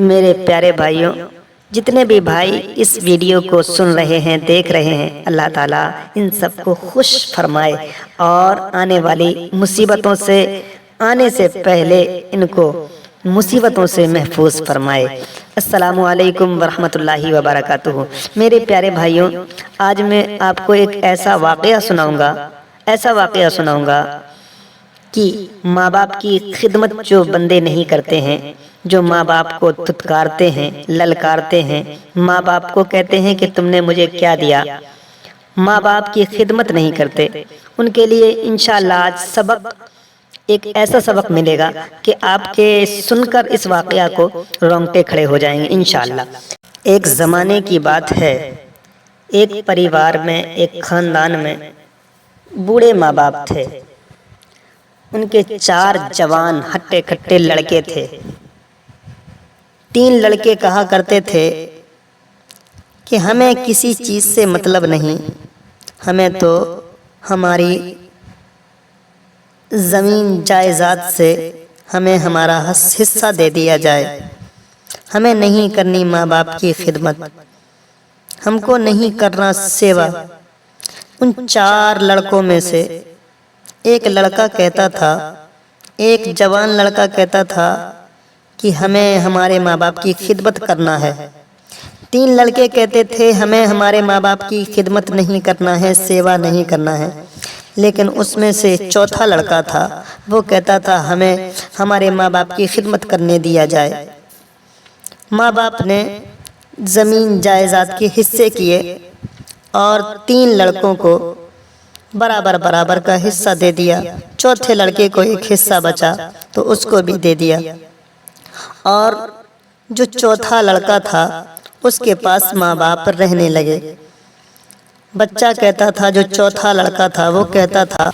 میرے پیارے بھائیوں، جتنے بھی بھائی اس ویڈیو کو سن رہے ہیں، دیکھ رہے ہیں، اللہ تعالیٰ ان سب کو خوش فرمائے اور آنے والی مصیبتوں سے آنے سے پہلے ان کو مصیبتوں سے محفوظ فرمائے۔ السلام علیکم ورحمۃ اللہ وبرکاتہ۔ میرے پیارے بھائیوں، آج میں آپ کو ایک ایسا واقعہ سناؤں گا کہ ماں باپ کی خدمت جو بندے نہیں کرتے ہیں، جو ماں باپ کو دھتکارتے ہیں، للکارتے ہیں، ماں باپ کو کہتے ہیں کہ تم نے مجھے کیا دیا، ماں باپ کی خدمت نہیں کرتے، ان کے لیے انشاءاللہ آج ایک ایسا سبق ملے گا کہ آپ کے سن کر اس واقعہ کو رونگٹے کھڑے ہو جائیں گے انشاءاللہ۔ ایک زمانے کی بات ہے، ایک پریوار میں، ایک خاندان میں بوڑھے ماں باپ تھے۔ ان کے 4 جوان ہٹے کھٹے لڑکے تھے۔ 3 لڑکے کہا کرتے تھے کہ ہمیں کسی چیز سے مطلب نہیں، ہمیں تو ہماری زمین جائیداد سے ہمیں ہمارا حصہ دے دیا جائے، ہمیں نہیں کرنی ماں باپ کی خدمت، ہم کو نہیں کرنا سیوا۔ ان 4 لڑکوں میں سے ایک لڑکا کہتا تھا، ایک جوان لڑکا کہتا تھا کہ ہمیں ہمارے ماں باپ کی خدمت کرنا ہے۔ 3 لڑکے کہتے تھے ہمیں ہمارے ماں باپ کی خدمت نہیں کرنا ہے، سیوا نہیں کرنا ہے۔ لیکن اس میں سے چوتھا لڑکا تھا، وہ کہتا تھا ہمیں ہمارے ماں باپ کی خدمت کرنے دیا جائے۔ ماں باپ نے زمین جائیداد کے حصے کیے اور 3 لڑکوں کو برابر کا حصہ دے دیا۔ چوتھے لڑکے کو ایک حصہ بچا تو اس کو بھی دے دیا، اور جو چوتھا لڑکا تھا اس کے پاس ماں باپ رہنے لگے۔ بچہ کہتا تھا، جو چوتھا لڑکا تھا وہ کہتا تھا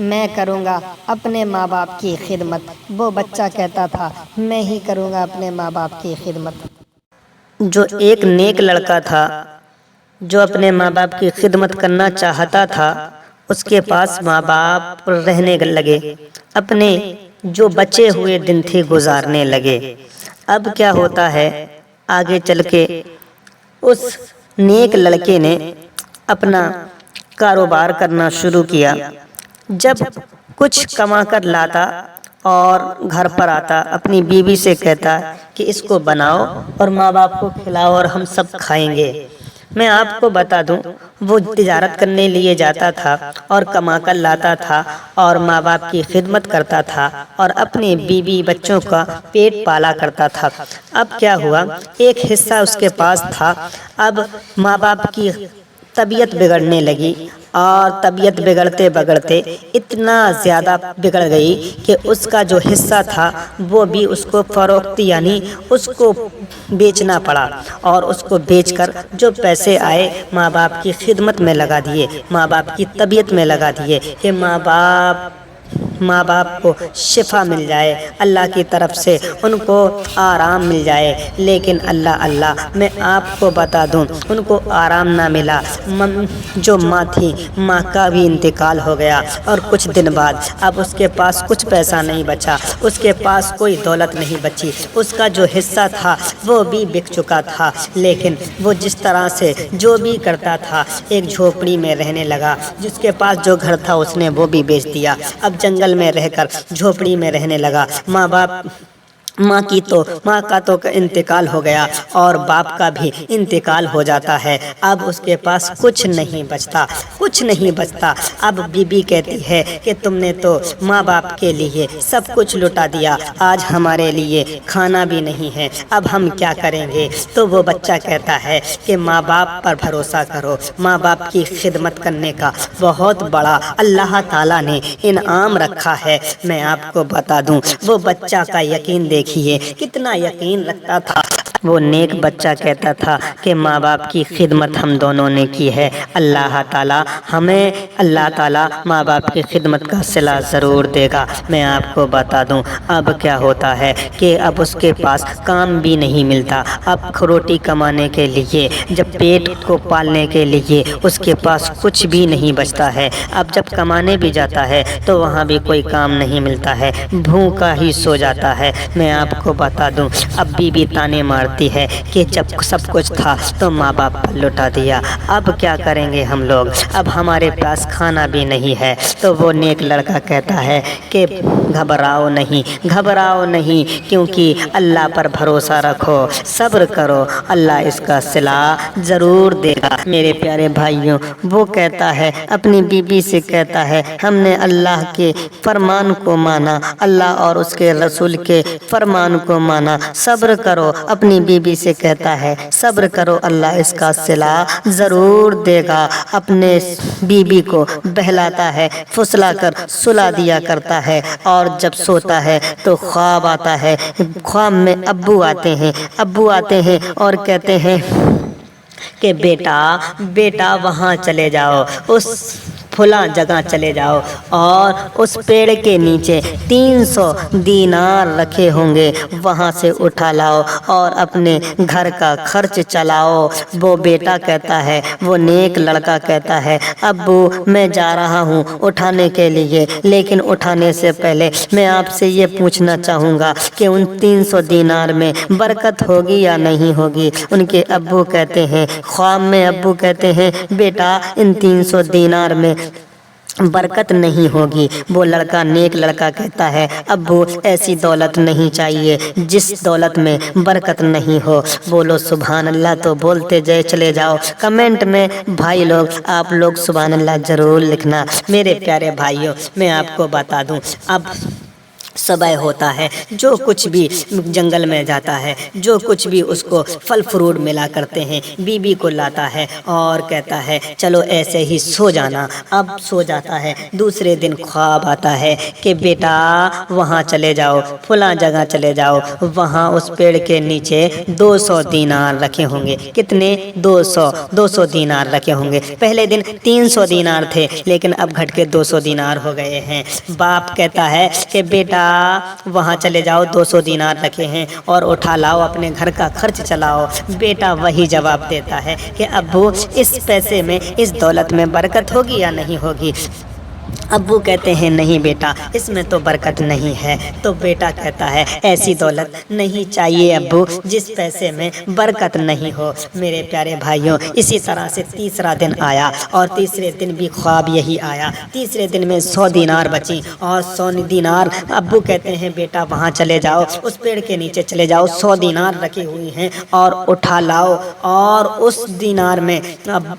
میں کروں گا اپنے ماں باپ کی خدمت۔ وہ بچہ کہتا تھا میں ہی کروں گا اپنے ماں باپ کی خدمت۔ جو ایک نیک لڑکا تھا، جو اپنے ماں باپ کی خدمت کرنا چاہتا تھا، اس کے پاس ماں باپ رہنے لگے، اپنے جو بچے ہوئے دن تھے گزارنے لگے۔ اب کیا ہوتا ہے، آگے چل کے اس نیک لڑکے نے اپنا کاروبار کرنا شروع کیا۔ جب کچھ کما کر لاتا اور گھر پر آتا، اپنی بیوی سے کہتا کہ اس کو بناؤ اور ماں باپ کو کھلاؤ اور ہم سب کھائیں گے۔ میں آپ کو بتا دوں، وہ تجارت کرنے لیے جاتا تھا اور کما کر لاتا تھا اور ماں باپ کی خدمت کرتا تھا اور اپنے بیوی بچوں کا پیٹ پالا کرتا تھا۔ اب کیا ہوا، ایک حصہ اس کے پاس تھا، اب ماں باپ کی طبیعت بگڑنے لگی، اور طبیعت بگڑتے بگڑتے اتنا زیادہ بگڑ گئی کہ اس کا جو حصہ تھا وہ بھی اس کو فروخت یعنی اس کو بیچنا پڑا، اور اس کو بیچ کر جو پیسے آئے ماں باپ کی خدمت میں لگا دیے، ماں باپ کی طبیعت میں لگا دیے کہ ماں باپ کو شفا مل جائے، اللہ کی طرف سے ان کو آرام مل جائے۔ لیکن اللہ میں آپ کو بتا دوں، ان کو آرام نہ ملا۔ جو ماں تھی، ماں کا بھی انتقال ہو گیا، اور کچھ دن بعد اب اس کے پاس کچھ پیسہ نہیں بچا، اس کے پاس کوئی دولت نہیں بچی، اس کا جو حصہ تھا وہ بھی بک چکا تھا۔ لیکن وہ جس طرح سے جو بھی کرتا تھا، ایک جھوپڑی میں رہنے لگا، جس کے پاس جو گھر تھا اس نے وہ بھی بیچ دیا، اب جنگل میں رہ کر جھوپڑی میں رہنے لگا۔ ماں کا تو انتقال ہو گیا اور باپ کا بھی انتقال ہو جاتا ہے، اب اس کے پاس کچھ نہیں بچتا۔ اب بیوی کہتی ہے کہ تم نے تو ماں باپ کے لیے سب کچھ لٹا دیا، آج ہمارے لیے کھانا بھی نہیں ہے، اب ہم کیا کریں گے؟ تو وہ بچہ کہتا ہے کہ ماں باپ پر بھروسہ کرو، ماں باپ کی خدمت کرنے کا بہت بڑا اللہ تعالیٰ نے انعام رکھا ہے۔ میں آپ کو بتا دوں، وہ بچہ کا یقین دیکھیے کتنا یقین رکھتا تھا وہ نیک بچہ کہتا تھا کہ ماں باپ کی خدمت ہم دونوں نے کی ہے، اللہ تعالیٰ ماں باپ کی خدمت کا صلہ ضرور دے گا۔ میں آپ کو بتا دوں اب کیا ہوتا ہے کہ اب اس کے پاس کام بھی نہیں ملتا، اب روٹی کمانے کے لیے، جب پیٹ کو پالنے کے لیے اس کے پاس کچھ بھی نہیں بچتا ہے۔ اب جب کمانے بھی جاتا ہے تو وہاں بھی کوئی کام نہیں ملتا ہے، بھوکا ہی سو جاتا ہے۔ میں آپ کو بتا دوں اب بیوی تانے مارتی ہے کہ جب سب کچھ تھا تو ماں باپ پر لٹا دیا، اب کیا کریں گے ہم لوگ، اب ہمارے پاس کھانا بھی نہیں ہے۔ تو وہ نیک لڑکا کہتا ہے کہ گھبراؤ نہیں، کیونکہ اللہ پر بھروسہ رکھو، صبر کرو، اللہ اس کا صلہ ضرور دے گا۔ میرے پیارے بھائیوں، وہ کہتا ہے اپنی بیوی سے کہتا ہے ہم نے اللہ کے فرمان کو مانا، اللہ اور اس کے رسول کے فرمان کو مانا، صبر کرو۔ اپنی بیوی سے کہتا ہے صبر کرو، اللہ اس کا صلہ ضرور دے گا۔ اپنے بیوی کو بہلاتا ہے، پھسلا کر سلا دیا کرتا ہے، اور جب سوتا ہے تو خواب آتا ہے، خواب میں ابو آتے ہیں اور کہتے ہیں کہ بیٹا وہاں چلے جاؤ، اس فلاں جگہ چلے جاؤ، اور اس پیڑ کے نیچے 300 دینار رکھے ہوں گے، وہاں سے اٹھا لاؤ اور اپنے گھر کا خرچ چلاؤ۔ وہ بیٹا کہتا ہے، وہ نیک لڑکا کہتا ہے ابو میں جا رہا ہوں اٹھانے کے لیے، لیکن اٹھانے سے پہلے میں آپ سے یہ پوچھنا چاہوں گا کہ ان 300 دینار میں برکت ہوگی یا نہیں ہوگی۔ ان کے ابو کہتے ہیں، خواب میں ابو کہتے ہیں بیٹا ان 300 دینار میں برکت نہیں ہوگی۔ وہ لڑکا نیک لڑکا کہتا ہے ابو ایسی دولت نہیں چاہیے جس دولت میں برکت نہیں ہو۔ بولو سبحان اللہ، تو بولتے چلے جاؤ۔ کمنٹ میں بھائی لوگ آپ لوگ سبحان اللہ ضرور لکھنا۔ میرے پیارے بھائیوں، میں آپ کو بتا دوں اب صبح ہوتا ہے، جو کچھ بھی جنگل میں جاتا ہے، جو کچھ بھی اس کو پھل فروٹ ملا کرتے ہیں، بیوی کو لاتا ہے اور کہتا ہے چلو ایسے ہی سو جانا۔ اب سو جاتا ہے، دوسرے دن خواب آتا ہے کہ بیٹا وہاں چلے جاؤ، فلاں جگہ چلے جاؤ، وہاں اس پیڑ کے نیچے 200 دینار رکھے ہوں گے۔ کتنے؟ 200 دینار رکھے ہوں گے۔ پہلے دن 300 دینار تھے، لیکن اب گھٹ کے 200 دینار ہو گئے ہیں۔ باپ کہتا ہے کہ بیٹا وہاں چلے جاؤ، 200 دینار رکھے ہیں اور اٹھا لاؤ، اپنے گھر کا خرچ چلاؤ۔ بیٹا وہی جواب دیتا ہے کہ ابو اس پیسے میں، اس دولت میں برکت ہوگی یا نہیں ہوگی؟ ابو کہتے ہیں نہیں بیٹا اس میں تو برکت نہیں ہے۔ تو بیٹا کہتا ہے ایسی دولت نہیں چاہیے ابو جس پیسے میں برکت نہیں ہو۔ میرے پیارے بھائیوں، اسی طرح سے تیسرا دن آیا اور تیسرے دن بھی خواب یہی آیا۔ تیسرے دن میں 100 دینار بچی اور 100 دینار ابو کہتے ہیں بیٹا وہاں چلے جاؤ، اس پیڑ کے نیچے چلے جاؤ، 100 دینار رکھی ہوئی ہیں اور اٹھا لاؤ۔ اور اس دینار میں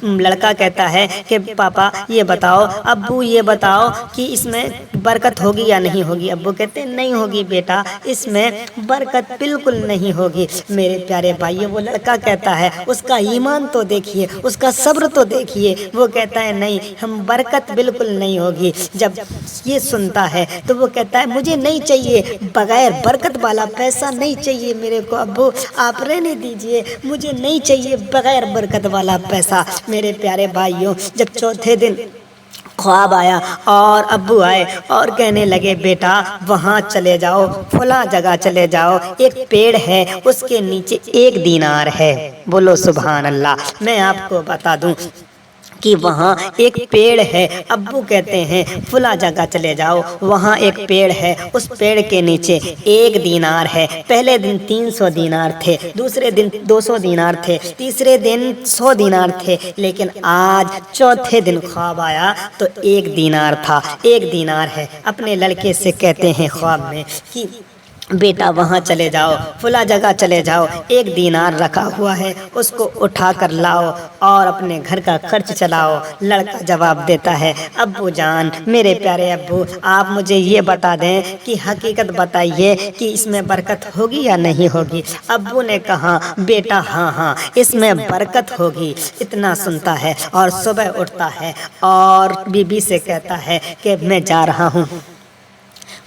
لڑکا کہتا ہے کہ پاپا یہ بتاؤ، ابو یہ بتاؤ کہ اس میں برکت ہوگی یا نہیں ہوگی؟ ابو کہتے ہیں نہیں ہوگی بیٹا، اس میں برکت بالکل نہیں ہوگی۔ میرے پیارے بھائیوں، وہ لڑکا کہتا ہے اس کا ایمان تو دیکھیے، اس کا صبر تو دیکھیے۔ وہ کہتا ہے نہیں، ہم برکت بالکل نہیں ہوگی۔ جب یہ سنتا ہے تو وہ کہتا ہے مجھے نہیں چاہیے، بغیر برکت والا پیسہ نہیں چاہیے میرے کو ابو، آپ رہنے دیجئے، مجھے نہیں چاہیے بغیر برکت والا پیسہ۔ میرے پیارے بھائیوں، جب چوتھے دن خواب آیا اور ابو آئے اور کہنے لگے بیٹا وہاں چلے جاؤ، فلاں جگہ چلے جاؤ، ایک پیڑ ہے اس کے نیچے 1 دینار ہے۔ بولو سبحان اللہ۔ میں آپ کو بتا دوں کہ وہاں ایک پیڑ ہے۔ ابو کہتے ہیں فلاں جگہ چلے جاؤ، وہاں ایک پیڑ ہے، اس پیڑ کے نیچے 1 دینار ہے۔ پہلے دن 300 دینار تھے، دوسرے دن 200 دینار تھے، تیسرے دن 100 دینار تھے، لیکن آج چوتھے دن خواب آیا تو 1 دینار تھا، 1 دینار ہے۔ اپنے لڑکے سے کہتے ہیں خواب میں کہ بیٹا وہاں چلے جاؤ، فلاں جگہ چلے جاؤ، 1 دینار رکھا ہوا ہے، اس کو اٹھا کر لاؤ اور اپنے گھر کا خرچ چلاؤ۔ لڑکا جواب دیتا ہے ابو جان، میرے پیارے ابو، آپ مجھے یہ بتا دیں کہ حقیقت بتائیے کہ اس میں برکت ہوگی یا نہیں ہوگی؟ ابو نے کہا بیٹا ہاں اس میں برکت ہوگی۔ اتنا سنتا ہے اور صبح اٹھتا ہے اور بیوی سے کہتا ہے کہ میں جا رہا ہوں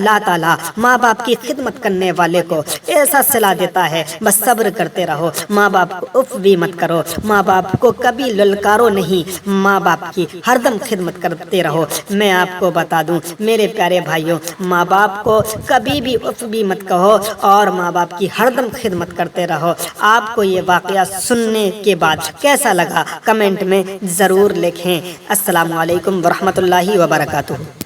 اللہ تعالیٰ ماں باپ کی خدمت کرنے والے کو ایسا صلہ دیتا ہے، بس صبر کرتے رہو، ماں باپ کو اف بھی مت کرو، ماں باپ کو کبھی للکارو نہیں، ماں باپ کی ہر دم خدمت کرتے رہو۔ میں آپ کو بتا دوں میرے پیارے بھائیوں، ماں باپ کو کبھی بھی اف بھی مت کہو اور ماں باپ کی ہر دم خدمت کرتے رہو۔ آپ کو یہ واقعہ سننے کے بعد کیسا لگا کمنٹ میں ضرور لکھیں۔ السلام علیکم ورحمۃ اللہ وبرکاتہ۔